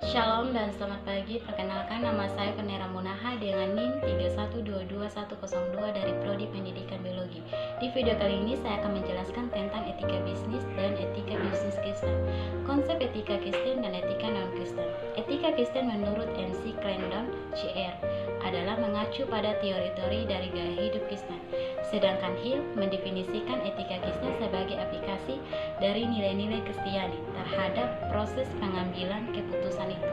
Shalom dan selamat pagi. Perkenalkan, nama saya Penera Munaha dengan NIM 3122102 dari Prodi Pendidikan Biologi. Di video kali ini saya akan menjelaskan tentang etika bisnis dan etika bisnis Kristen. Konsep etika Kristen dan etika non-Kristen. Etika Kristen menurut MC Clarendon, CR, adalah mengacu pada teori-teori dari gaya hidup Kristen. Sedangkan Hill mendefinisikan etika Kristen sebagai aplikasi dari nilai-nilai Kristiani terhadap proses pengambilan keputusan itu.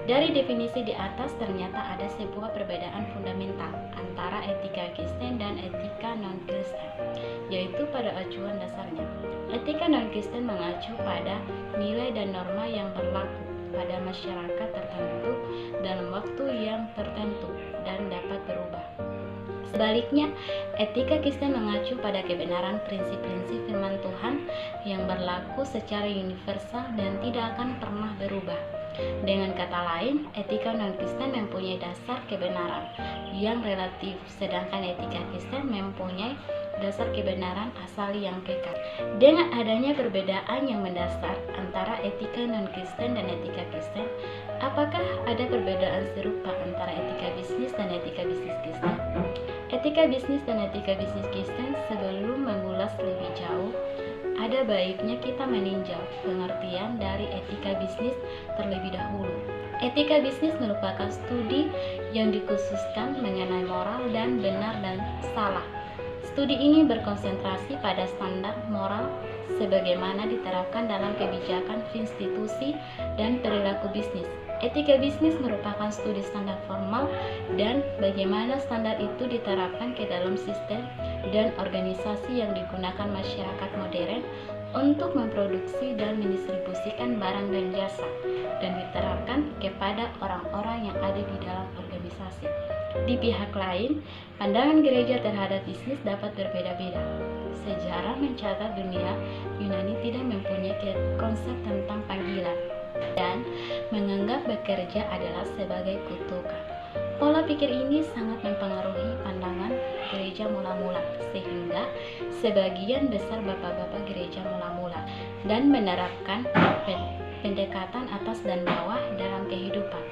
Dari definisi di atas ternyata ada sebuah perbedaan fundamental antara etika Kristen dan etika non-Kristen, yaitu pada acuan dasarnya. Etika non-Kristen mengacu pada nilai dan norma yang berlaku pada masyarakat tertentu dalam waktu yang tertentu dan dapat berubah. Sebaliknya, etika Kristen mengacu pada kebenaran prinsip-prinsip firman Tuhan yang berlaku secara universal dan tidak akan pernah berubah. Dengan kata lain, etika non-Kristen mempunyai dasar kebenaran yang relatif, sedangkan etika Kristen mempunyai dasar kebenaran asali yang kekal. Dengan adanya perbedaan yang mendasar antara etika non-Kristen dan etika Kristen, apakah ada perbedaan serupa antara etika bisnis dan etika bisnis Kristen? Etika bisnis dan etika bisnis Kristen, sebelum mengulas lebih jauh, ada baiknya kita meninjau pengertian dari etika bisnis terlebih dahulu. Etika bisnis merupakan studi yang dikhususkan mengenai moral dan benar dan salah. Studi ini berkonsentrasi pada standar moral sebagaimana diterapkan dalam kebijakan institusi dan perilaku bisnis. Etika bisnis merupakan studi standar formal dan bagaimana standar itu diterapkan ke dalam sistem dan organisasi yang digunakan masyarakat modern untuk memproduksi dan mendistribusikan barang dan jasa, dan diterapkan kepada orang-orang yang ada di dalam organisasi. Di pihak lain, pandangan gereja terhadap bisnis dapat berbeda-beda. Sejarah mencatat dunia Yunani tidak mempunyai konsep tentang panggilan dan menganggap bekerja adalah sebagai kutukan. Pola pikir ini sangat mempengaruhi pandangan gereja mula-mula, sehingga sebagian besar bapak-bapak gereja mula-mula dan menerapkan pendekatan atas dan bawah dalam kehidupan.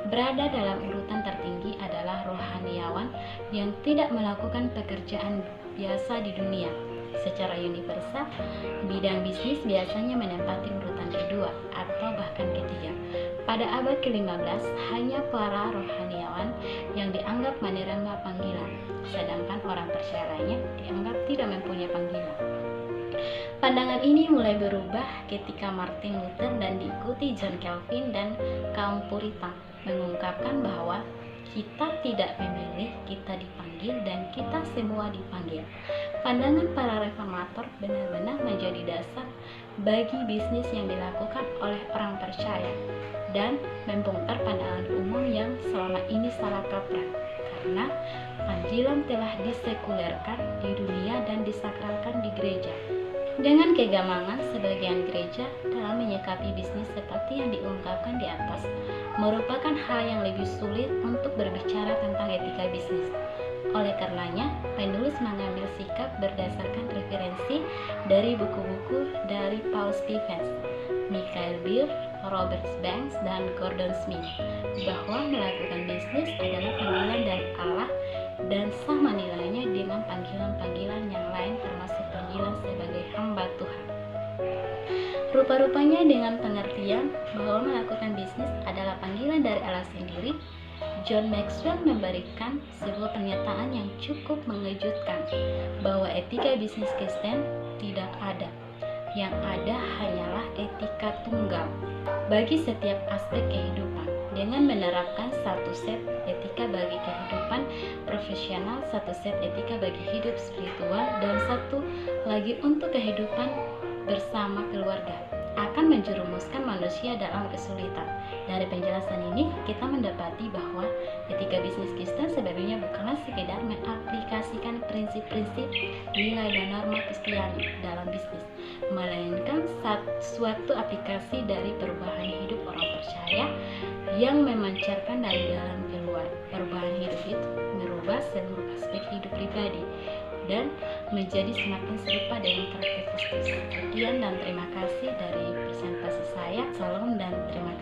Berada dalam urutan tertinggi adalah rohaniawan yang tidak melakukan pekerjaan biasa di dunia. Secara universal, bidang bisnis biasanya menempati urutan kedua atau bahkan ketiga. Pada abad ke-15, hanya para rohaniawan yang dianggap menerima panggilan, sedangkan orang percaya lainnya dianggap tidak mempunyai panggilan. Pandangan ini mulai berubah ketika Martin Luther dan diikuti John Calvin dan kaum Puritan mengungkapkan bahwa kita tidak memilih, kita dipanggil, dan kita semua dipanggil. Pandangan para reformator benar-benar menjadi dasar bagi bisnis yang dilakukan oleh orang percaya dan membongkar pandangan umum yang selama ini salah kaprah, karena panggilan telah disekulerkan di dunia dan disakralkan di gereja. Dengan kegamangan sebagian gereja dalam menyikapi bisnis seperti yang diungkapkan di atas, merupakan hal yang lebih sulit untuk berbicara tentang etika bisnis. Oleh karenanya, penulis mengambil sikap berdasarkan referensi dari buku-buku dari Paul Stevens, Michael Beer, Robert Banks, dan Gordon Smith, bahwa melakukan bisnis adalah panggilan dari Allah dan sama nilainya dengan panggilan-panggilan yang lain, termasuk panggilan sebagai hamba Tuhan. Rupa-rupanya dengan pengertian bahwa melakukan bisnis adalah panggilan dari Allah sendiri, John Maxwell memberikan sebuah pernyataan yang cukup mengejutkan, bahwa etika bisnis Kristen tidak ada. Yang ada hanyalah etika tunggal bagi setiap aspek kehidupan, dengan menerapkan satu set etika bagi kehidupan profesional, satu set etika bagi hidup spiritual, dan satu lagi untuk kehidupan bersama keluarga, akan menjerumuskan manusia dalam kesulitan. Dari penjelasan ini, kita mendapati bahwa etika bisnis Kristen sebenarnya bukanlah sekedar mengaplikasikan prinsip-prinsip, nilai dan norma Kristiani dalam bisnis, melainkan suatu aplikasi dari perubahan hidup orang percaya yang memancarkan dari dalam keluar. Perubahan hidup itu merubah seluruh aspek hidup pribadi dan menjadi semakin serupa dengan karakter Kristus. Sekian dan terima kasih dari presentasi saya. Salam dan terima kasih.